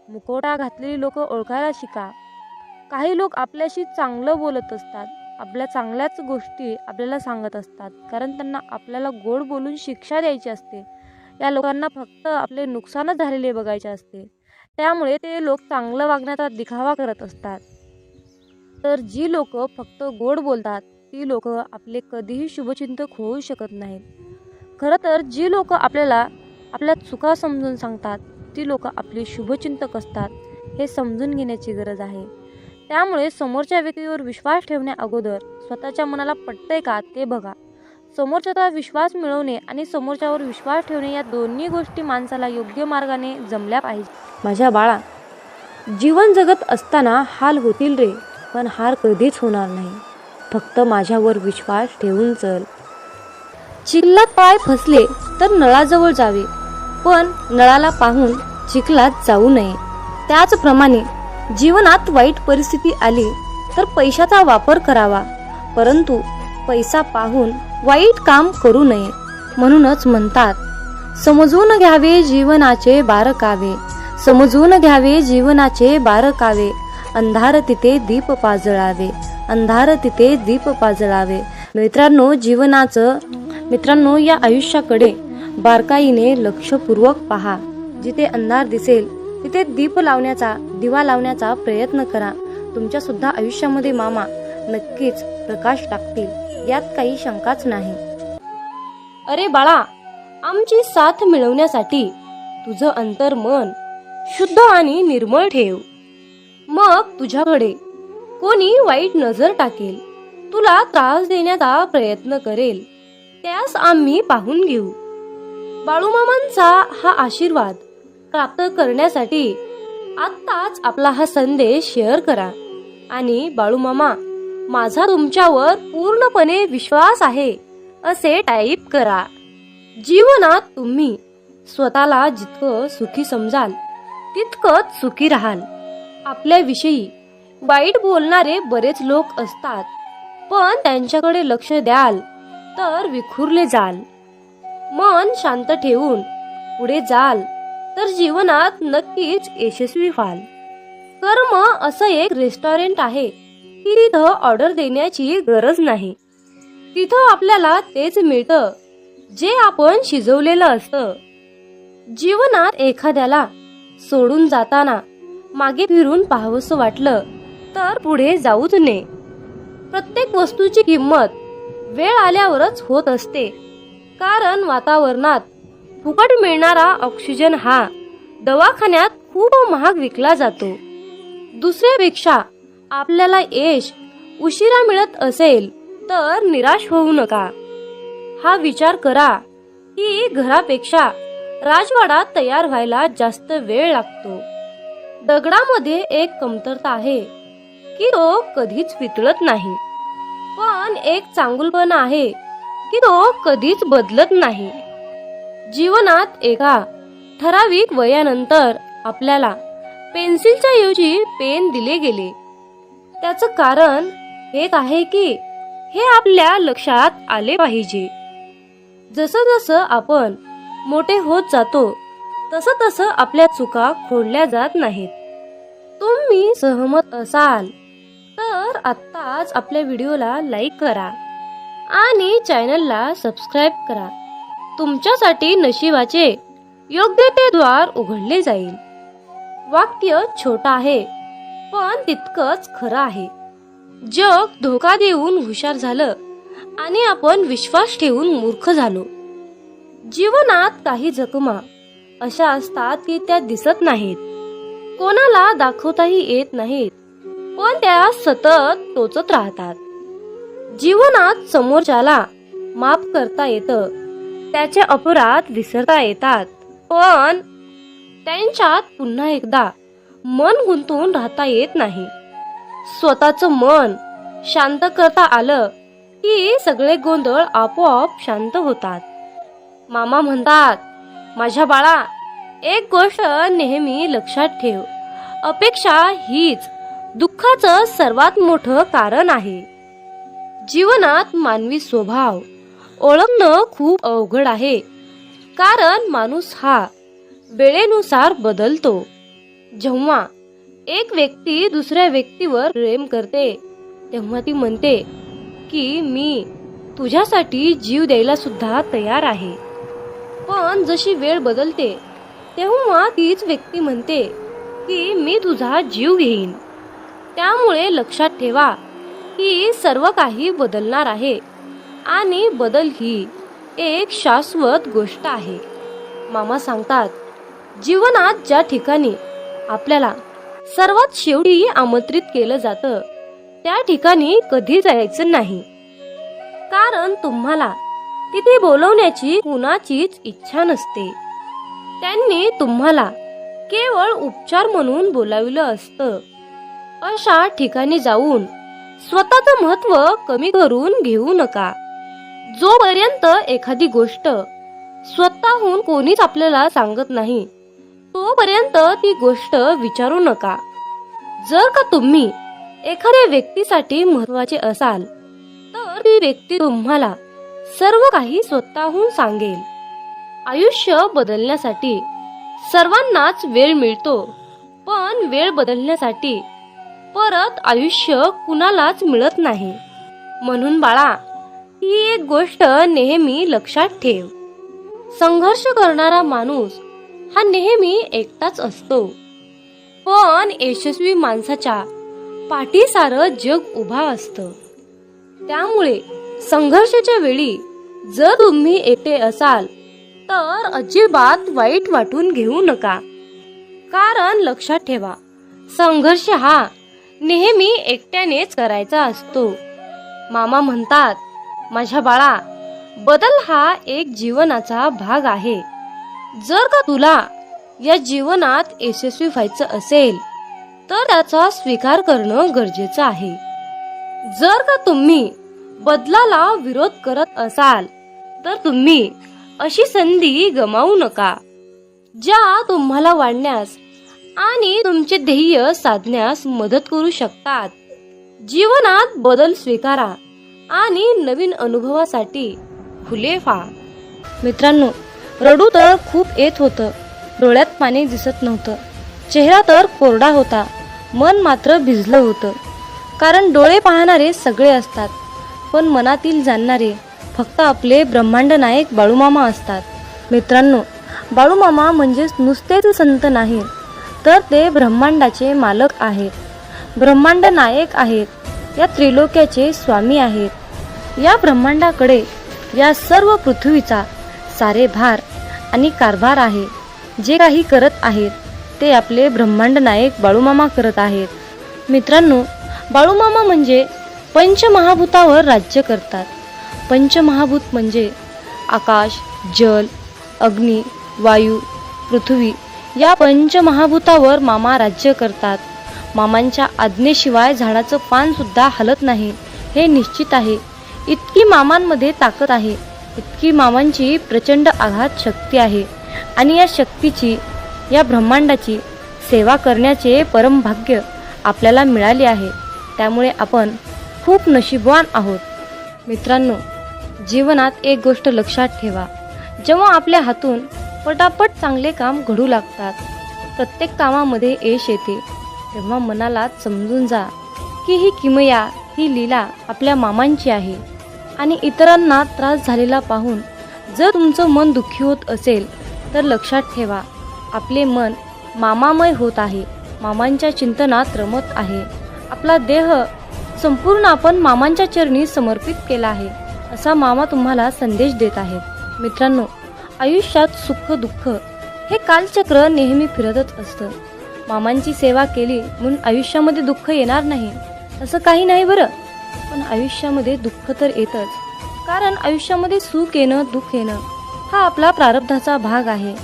मुखवटा घातलेली लोक ओळखायला शिका. काही लोक आपल्याशी चांगलं बोलत असतात, आपल्या चांगल्याच गोष्टी आपल्याला सांगत असतात, कारण त्यांना आपल्याला गोड बोलून शिक्षा द्यायची असते. या लोकांना फक्त आपले नुकसानच झालेले बघायचे असते. त्यामुळे ते लोक चांगलं वागण्याचा दिखावा करत असतात. तर जी लोक फक्त गोड बोलतात ती लोक आपले कधीही शुभचिंतक होऊ शकत नाहीत. खरं तर जी लोक आपल्याला आपल्या चुका समजून सांगतात ती लोक आपले शुभचिंतक असतात, हे समजून घेण्याची गरज आहे. त्यामुळे समोरच्या व्यक्तीवर विश्वास ठेवण्या अगोदर स्वतःच्या मनाला पटतंय का ते बघा. समोरच्याचा विश्वास मिळवणे आणि समोरच्यावर विश्वास ठेवणे या दोन्ही गोष्टी माणसाला योग्य मार्गाने जमल्या पाहिजे. माझ्या बाळा, जीवन जगत असताना हाल होतील रे, पण हार कधीच होणार नाही. फक्त माझ्यावर विश्वास ठेवून चल. चिखलात पाय फसले तर नळाजवळ जावे, पण नळाला पाहून चिखलात जाऊ नये. त्याचप्रमाणे जीवनात वाईट परिस्थिती आली तर पैशाचा वापर करावा, परंतु पैसा पाहून वाईट काम करू नये. म्हणूनच म्हणतात, समजून घ्यावे जीवनाचे बारकावे, समजून घ्यावे जीवनाचे बारकावे, अंधार तिथे दीप पाजळावे, अंधार तिथे दीप पाजळावे. मित्रांनो, या आयुष्याकडे बारकाईने लक्षपूर्वक पहा. जिथे अंधार दिसेल तिथे दिवा लावण्याचा प्रयत्न करा. तुमच्या सुद्धा आयुष्यामध्ये मामा नक्कीच प्रकाश टाकतील, यात काही शंकाच नाही. अरे बाळा, आमची साथ मिळवण्यासाठी तुझं अंतर्मन शुद्ध आणि निर्मळ ठेव. मग तुझ्याकडे कोणी वाईट नजर टाकेल, तुला त्रास देण्याचा प्रयत्न करेल, त्यास आम्ही पाहून घेऊ. बाळूमामांचा हा आशीर्वाद प्राप्त करण्यासाठी आत्ताच आपला हा संदेश शेअर करा आणि बाळू मामा माझा तुमच्यावर पूर्णपणे विश्वास आहे असे टाईप करा. जीवनात तुम्ही स्वतःला जितकं सुखी समजाल तितकंच सुखी राहाल. आपल्याविषयी वाईट बोलणारे बरेच लोक असतात, पण त्यांच्याकडे लक्ष द्याल तर विखुरले जाल. मन शांत ठेवून पुढे जाल तर जीवनात नक्कीच यशस्वी व्हाल. कर्म असं एक रेस्टॉरंट आहे की तिथं ऑर्डर देण्याची गरज नाही. तिथं आपल्याला तेच मिळतं जे आपण शिजवलेलं असतं. जीवनात एखाद्याला सोडून जाताना मागे फिरून पाहावंसं वाटलं तर पुढे जाऊच नये. प्रत्येक वस्तूची किंमत वेळ आल्यावरच होत असते, कारण वातावरणात फुकट मिळणारा ऑक्सिजन हा दवाखान्यात खूप महाग विकला जातो. दुसऱ्यापेक्षा आपल्याला यश उशिरा मिळत असेल तर निराश होऊ नका. हा विचार करा की घरापेक्षा राजवाडा तयार व्हायला जास्त वेळ लागतो. दगडामध्ये एक कमतरता आहे की तो कधीच वितळत नाही, पण एक चांगुलपणा आहे की तो कधीच बदलत नाही. जीवनात एका ठराविक वयानंतर आपल्याला पेन्सिलच्या ऐवजी पेन दिले गेले. त्याचं कारण हेच आहे की हे आपल्या लक्षात आले पाहिजे. जसं जसं आपण मोठे होत जातो तसं तसं आपल्या चुका खोडल्या जात नाहीत. तुम्ही सहमत असाल तर आत्ताच आपल्या व्हिडिओला लाईक करा आणि चॅनलला सबस्क्राईब करा. तुमच्यासाठी नशिबाचे योग्य ते द्वार उघडले जाईल. वाक्य छोटं आहे पण तितकंच खरं आहे. जग धोका देऊन हुशार झालं आणि आपण विश्वास ठेवून मूर्ख झालो. जीवनात काही जखमा अशा असतात की त्या दिसत नाहीत, कोणाला दाखवताही येत नाहीत, पण त्या सतत टोचत राहतात. जीवनात समोरच्याला माफ करता येतं, त्याचे अपराध विसरता येतात, पण त्यांच्यात पुन्हा एकदा मन गुंतून राहता येत नाही. स्वतःचं मन शांत करता आलं की सगळे गोंधळ आपोआप शांत होतात. मामा म्हणतात, माझ्या बाळा एक गोष्ट नेहमी लक्षात ठेव, अपेक्षा हीच दुःखाचं सर्वात मोठं कारण आहे. जीवनात मानवी स्वभाव ओळखणं खूप अवघड आहे, कारण माणूस हा वेळेनुसार बदलतो. जेव्हा एक व्यक्ती दुसऱ्या व्यक्तीवर प्रेम करते तेव्हा ती म्हणते की मी तुझ्यासाठी जीव द्यायला सुद्धा तयार आहे, पण जशी वेळ बदलते तेव्हा तीच व्यक्ती म्हणते की मी तुझा जीव घेईन. त्यामुळे लक्षात ठेवा की सर्व काही बदलणार आहे आणि बदल ही एक शाश्वत गोष्ट आहे. मामा सांगतात, जीवनात ज्या ठिकाणी आपल्याला सर्वात शेवटी आमंत्रित केलं जातं त्या ठिकाणी कधी जायचं नाही, कारण तुम्हाला तिथे बोलवण्याची कुणाचीच इच्छा नसते. त्यांनी तुम्हाला केवळ उपचार म्हणून बोलाविलं असतं. अशा ठिकाणी जाऊन स्वतःचं महत्त्व कमी करून घेऊ नका. जोपर्यंत एखादी गोष्ट स्वतःहून कोणीच आपल्याला सांगत नाही तोपर्यंत ती गोष्ट विचारू नका. जर का तुम्ही एखाद्या व्यक्तीसाठी महत्त्वाचे असाल तर ती व्यक्ती तुम्हाला सर्व काही स्वतःहून सांगेल. आयुष्य बदलण्यासाठी सर्वांनाच वेळ मिळतो, पण वेळ बदलण्यासाठी परत आयुष्य कुणालाच मिळत नाही. म्हणून बाळा, ही एक गोष्ट नेहमी लक्षात ठेव, संघर्ष करणारा माणूस हा नेहमी एकटाच असतो, पण यशस्वी माणसाच्या पाठी सारं जग उभा असतं. त्यामुळे संघर्षाच्या वेळी जर तुम्ही एकटे असाल तर अजिबात वाईट वाटून घेऊ नका, कारण लक्षात ठेवा, संघर्ष हा नेहमी एकट्यानेच करायचा असतो. मामा म्हणतात, माझ्या बाळा, बदल हा एक जीवनाचा भाग आहे. जर का तुला या जीवनात यशस्वी व्हायचं असेल तर त्याचा स्वीकार करणं गरजेचं आहे. जर का तुम्ही बदलाला विरोध करत असाल तर तुम्ही अशी संधी गमावू नका ज्या तुम्हाला वाढण्यास आणि तुमचे ध्येय साधण्यास मदत करू शकतात. जीवनात बदल स्वीकारा आणि नवीन अनुभवासाठी खुले व्हा. मित्रांनो, रडू तर खूप येत होतं, डोळ्यात पाणी दिसत नव्हतं, चेहरा तर कोरडा होता, मन मात्र भिजलं होतं. कारण डोळे पाहणारे सगळे असतात, पण मनातील जाणणारे फक्त आपले ब्रह्मांड नायक बाळूमामा असतात. मित्रांनो, बाळूमामा म्हणजेच नुसतेच संत नाहीत, तर ते ब्रह्मांडाचे मालक आहेत, ब्रह्मांड नायक आहेत, या त्रिलोक्याचे स्वामी आहेत. या ब्रह्मांडाकडे या सर्व पृथ्वीचा सारे भार आणि कारभार आहे. जे काही करत आहेत ते आपले ब्रह्मांड नायक बाळूमामा करत आहेत. मित्रांनो, बाळूमामा म्हणजे पंचमहाभूतावर राज्य करतात. पंचमहाभूत म्हणजे आकाश, जल, अग्नी, वायू, पृथ्वी या पंचमहाभूतावर मामा राज्य करतात. मामांच्या आज्ञेशिवाय झाडाचं पान सुद्धा हलत नाही हे निश्चित आहे. इतकी मामांमध्ये ताकद आहे, इतकी मामांची प्रचंड आघात शक्ती आहे आणि या शक्तीची, या ब्रह्मांडाची सेवा करण्याचे परम भाग्य आपल्याला मिळाले आहे. त्यामुळे आपण खूप नशीबवान आहोत. मित्रांनो, जीवनात एक गोष्ट लक्षात ठेवा, जेव्हा आपल्या हातून पटापट चांगले काम घडू लागतात, प्रत्येक कामामध्ये यश येते, तेव्हा मनाला समजून जा की ही किमया, ही लीला आपल्या मामांची आहे. आणि इतरांना त्रास झालेला पाहून जर तुमचं मन दुःखी होत असेल तर लक्षात ठेवा, आपले मन मामामय होत आहे, मामांच्या चिंतनात रमत आहे. आपला देह संपूर्ण आपण मामांच्या चरणी समर्पित केला आहे, असा मामा तुम्हाला संदेश देत आहेत. मित्रांनो, आयुष्यात सुख दुःख हे कालचक्र नेहमी फिरतच असतं. मामांची सेवा केली म्हणून आयुष्यामध्ये दुःख येणार नाही असं काही नाही बरं, पण आयुष्यामध्ये दुःख तर येतच. कारण आयुष्यामध्ये सुख येणं, दुःख येणं हा आपला प्रारब्धाचा भाग आहे.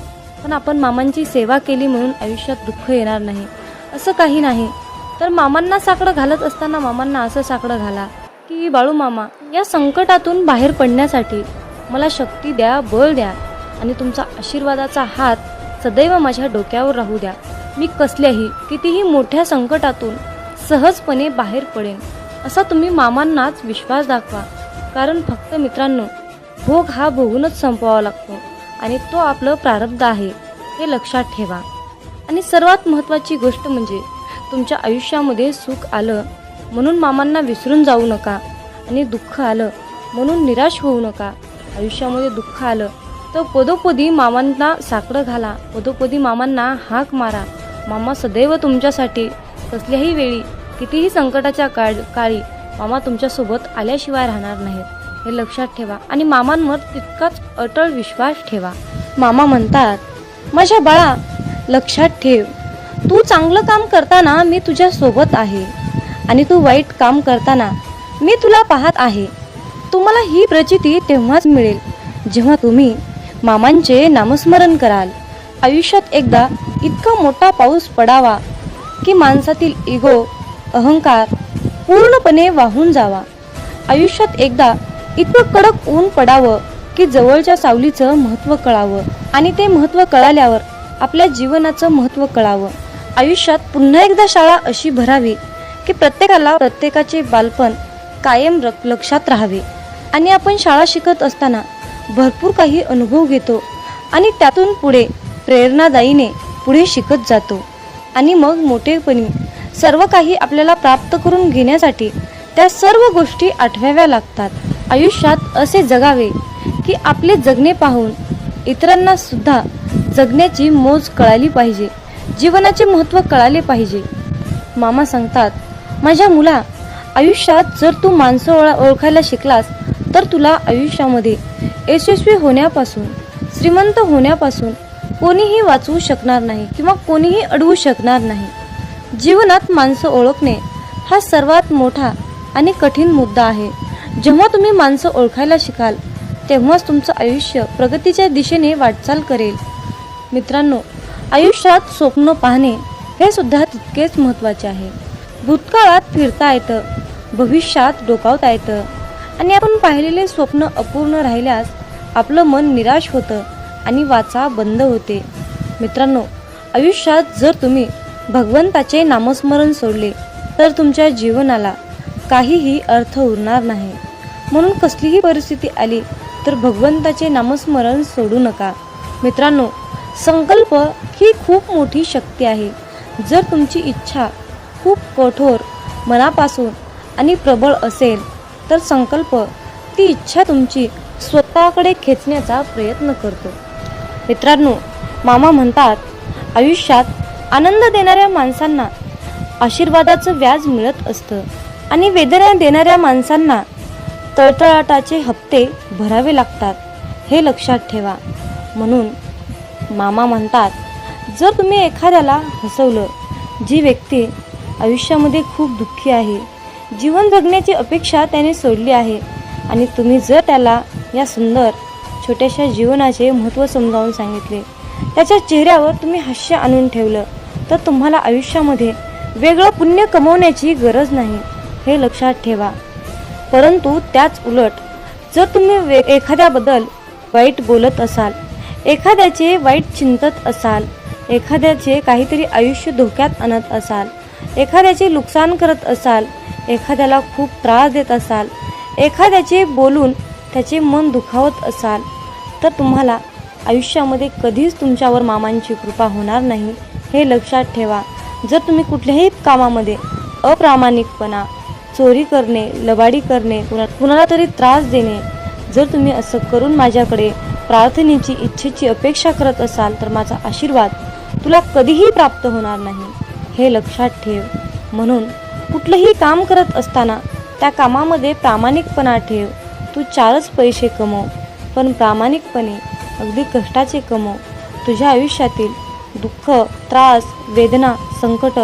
पण आपण मामांची सेवा केली म्हणून आयुष्यात दुःख येणार नाही असं काही नाही. तर मामांना साकडं घालत असताना मामांना असं साकडं घाला की बाळू मामा, या संकटातून बाहेर पडण्यासाठी मला शक्ती द्या, बळ द्या आणि तुमचा आशीर्वादाचा हात सदैव माझ्या डोक्यावर राहू द्या. मी कसल्याही कितीही मोठ्या संकटातून सहजपणे बाहेर पडेन असा तुम्ही मामांनाच विश्वास दाखवा. कारण फक्त मित्रांनो, भोग हा भोगूनच संपवावा लागतो आणि तो आपलं प्रारब्ध आहे हे लक्षात ठेवा. आणि सर्वात महत्त्वाची गोष्ट म्हणजे तुमच्या आयुष्यामध्ये सुख आलं म्हणून मामांना विसरून जाऊ नका आणि दुःख आलं म्हणून निराश होऊ नका. आयुष्यामध्ये दुःख आलं तर पदोपदी मामांना साकडं घाला, पदोपदी मामांना हाक मारा. मामा सदैव तुमच्यासाठी कसल्याही वेळी, कितीही संकटाच्या काळी मामा तुमच्यासोबत आल्याशिवाय राहणार नाहीत हे लक्षात ठेवा. आणि मामांवर तितकाच अटळ विश्वास ठेवा. मामा म्हणतात, माझ्या बाळा लक्षात ठेव, तू चांगलं काम करताना मी तुझ्या सोबत आहे आणि तू वाईट काम करताना मी तुला पाहत आहे. तुम्हाला ही प्रचिती तेव्हाच मिळेल जेव्हा तुम्ही मामांचे नामस्मरण कराल. आयुष्यात एकदा इतका मोठा पाऊस पडावा की माणसातील इगो, अहंकार पूर्णपणे वाहून जावा. आयुष्यात एकदा इतकं कडक ऊन पडावं की जवळच्या सावलीचं महत्त्व कळावं आणि ते महत्त्व कळाल्यावर आपल्या जीवनाचं महत्त्व कळावं. आयुष्यात पुन्हा एकदा शाळा अशी भरावी की प्रत्येकाला प्रत्येकाचे बालपण कायम लक्षात राहावे. आणि आपण शाळा शिकत असताना भरपूर काही अनुभव घेतो आणि त्यातून पुढे प्रेरणादायीने पुढे शिकत जातो. आणि मग मोठेपणी सर्व काही आपल्याला प्राप्त करून घेण्यासाठी त्या सर्व गोष्टी आठवाव्या लागतात. आयुष्यात असे जगावे की आपले जगणे पाहून इतरांना सुद्धा जगण्याची मोज कळाली पाहिजे, जीवनाचे महत्त्व कळाले पाहिजे. मामा सांगतात, माझ्या मुला, आयुष्यात जर तू माणसं ओळखायला शिकलास तर तुला आयुष्यामध्ये यशस्वी होण्यापासून, श्रीमंत होण्यापासून कोणीही वाचवू शकणार नाही किंवा कोणीही अडवू शकणार नाही. जीवनात माणसं ओळखणे हा सर्वात मोठा आणि कठीण मुद्दा आहे. जेव्हा तुम्ही माणसं ओळखायला शिकाल तेव्हाच तुमचं आयुष्य प्रगतीच्या दिशेने वाटचाल करेल. मित्रांनो, आयुष्यात स्वप्न पाहणे हे सुद्धा तितकेच महत्त्वाचे आहे. भूतकाळात फिरता येतं, भविष्यात डोकावता येतं आणि आपण पाहिलेले स्वप्न अपूर्ण राहिल्यास आपलं मन निराश होतं आणि वाचा बंद होते. मित्रांनो, आयुष्यात जर तुम्ही भगवंताचे नामस्मरण सोडले तर तुमच्या जीवनाला काहीही अर्थ उरणार नाही. म्हणून कसलीही परिस्थिती आली तर भगवंताचे नामस्मरण सोडू नका. मित्रांनो, संकल्प ही खूप मोठी शक्ती आहे. जर तुमची इच्छा खूप कठोर मनापासून आणि प्रबळ असेल तर संकल्प ती इच्छा तुमची स्वतःकडे खेचण्याचा प्रयत्न करतो. मित्रांनो, मामा म्हणतात, आयुष्यात आनंद देणाऱ्या माणसांना आशीर्वादाचं व्याज मिळत असतं आणि वेदना देणाऱ्या माणसांना तळतळाटाचे हप्ते भरावे लागतात. हे लक्षात ठेवा. म्हणून मामा म्हणतात, जर तुम्ही एखाद्याला हसवलं, जी व्यक्ती आयुष्यामध्ये खूप दुःखी आहे, जीवन जगण्याची अपेक्षा त्याने सोडली आहे आणि तुम्ही जर त्याला या सुंदर छोट्याशा जीवनाचे महत्त्व समजावून सांगितले, त्याच्या चेहऱ्यावर तुम्ही हास्य आणून ठेवलं, तर तुम्हाला आयुष्यामध्ये वेगळं पुण्य कमवण्याची गरज नाही. हे लक्षात ठेवा. परंतु त्याच उलट जर तुम्ही एखाद्याबद्दल वाईट बोलत असाल, एखाद्याचे वाईट चिंतत असाल, एखाद्याचे काहीतरी आयुष्य धोक्यात आणत असाल, एखाद्याचे नुकसान करत असाल, एखाद्याला खूप त्रास देत असाल, एखाद्याचे बोलून त्याचे मन दुखावत असाल, तर तुम्हाला आयुष्यामध्ये कधीच तुमच्यावर मामांची कृपा होणार नाही. हे लक्षात ठेवा. जर तुम्ही कुठल्याही कामामध्ये अप्रामाणिकपणा, चोरी करणे, लबाडी करणे, कुणाला तरी त्रास देणे, जर तुम्ही असं करून माझ्याकडे प्रार्थनेची इच्छेची अपेक्षा करत असाल तर माझा आशीर्वाद तुला कधीही प्राप्त होणार नाही. हे लक्षात ठेव. म्हणून कुठलंही काम करत असताना त्या कामामध्ये प्रामाणिकपणा ठेव. तू 4च पैसे कमव, पण प्रामाणिकपणे अगदी कष्टाचे कमव. तुझ्या आयुष्यातील दुःख, त्रास, वेदना, संकट,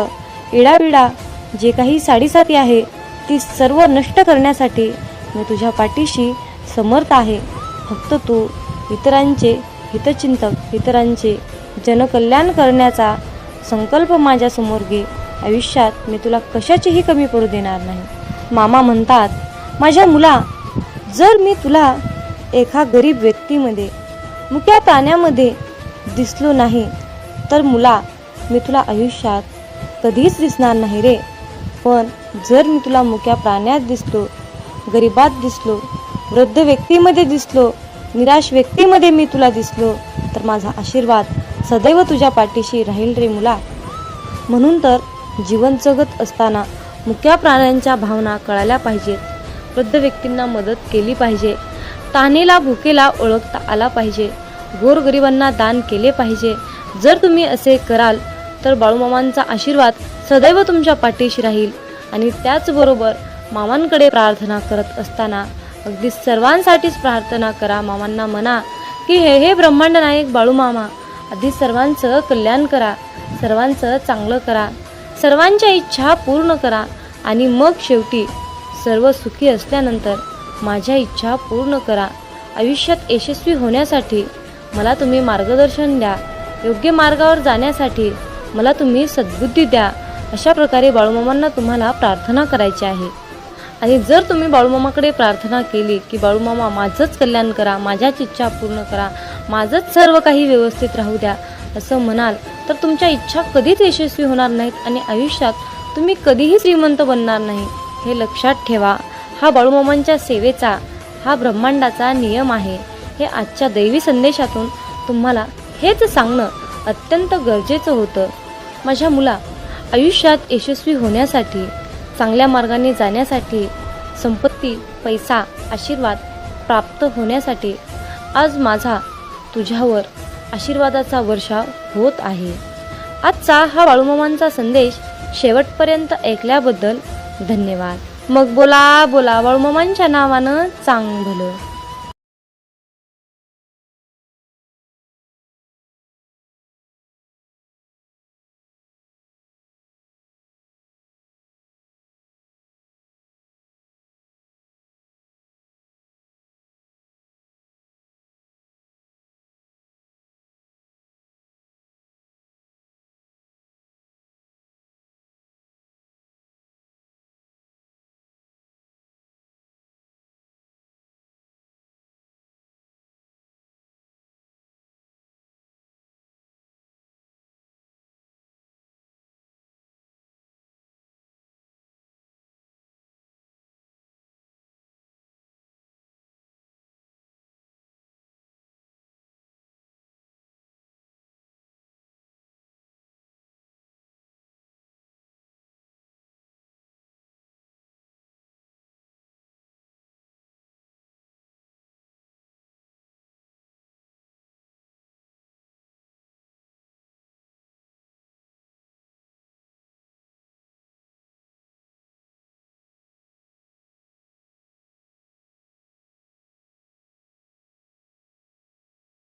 इडापिडा जे काही साडीसाती आहे ती सर्व नष्ट करण्यासाठी मी तुझ्या पाठीशी समर्थ आहे. फक्त तू इतरांचे हितचिंतक, इतरांचे जनकल्याण करण्याचा संकल्प माझ्यासमोर घे. आयुष्यात मी तुला कशाचीही कमी पडू देणार नाही. मामा म्हणतात, माझ्या मुला, जर मी तुला एका गरीब व्यक्तीमध्ये, मुक्या प्राण्यामध्ये दिसलो नाही तर मुला, मी तुला आयुष्यात कधीच दिसणार नाही रे. पण जर मी तुला मुक्या प्राण्यात दिसलो, गरिबात दिसलो, वृद्ध व्यक्तीमध्ये दिसलो, निराश व्यक्तीमध्ये मी तुला दिसलो, तर माझा आशीर्वाद सदैव तुझ्या पाठीशी राहील रे मुला. म्हणून तर जीवन जगत असताना मुक्या प्राण्यांच्या भावना कळायला पाहिजेत. वृद्ध व्यक्तींना मदत केली पाहिजे. तहानेला भुकेला ओळखता आला पाहिजे. गोरगरिबांना दान केले पाहिजे. जर तुम्ही असे कराल तर बाळूमामांचा आशीर्वाद सदैव तुमच्या पाठीशी राहील. आणि त्याचबरोबर मामांकडे प्रार्थना करत असताना अगदी सर्वांसाठीच प्रार्थना करा. मामांना म्हणा की हे ब्रह्मांड नायक बाळूमामा, आधी सर्वांचं कल्याण करा, सर्वांचं चांगलं करा, सर्वांच्या इच्छा पूर्ण करा आणि मग शेवटी सर्व सुखी असल्यानंतर माझ्या इच्छा पूर्ण करा. आयुष्यात यशस्वी होण्यासाठी मला तुम्ही मार्गदर्शन द्या. योग्य मार्गावर जाण्यासाठी मला तुम्ही सद्बुद्धी द्या. अशा प्रकारे बाळूमामांना तुम्हाला प्रार्थना करायची आहे. आणि जर तुम्ही बाळूमामाकडे प्रार्थना केली की बाळूमामा माझंच कल्याण करा, माझ्याच इच्छा पूर्ण करा, माझंच सर्व काही व्यवस्थित राहू द्या असं म्हणाल तर तुमच्या इच्छा कधीच यशस्वी होणार नाहीत आणि आयुष्यात तुम्ही कधीही श्रीमंत बनणार नाही. हे लक्षात ठेवा. हा बाळूमामांच्या सेवेचा, हा ब्रह्मांडाचा नियम आहे. हे आजच्या दैवी संदेशातून तुम्हाला हेच सांगणं अत्यंत गरजेचं होतं. माझ्या मुला, आयुष्यात यशस्वी होण्यासाठी, चांगल्या मार्गाने जाण्यासाठी, संपत्ती, पैसा, आशीर्वाद प्राप्त होण्यासाठी आज माझा तुझ्यावर आशीर्वादाचा वर्षाव होत आहे. आजचा हा बाळूमामांचा संदेश शेवटपर्यंत ऐकल्याबद्दल धन्यवाद. मग बोला बोला बाळूमामांच्या नावानं चांग भलं.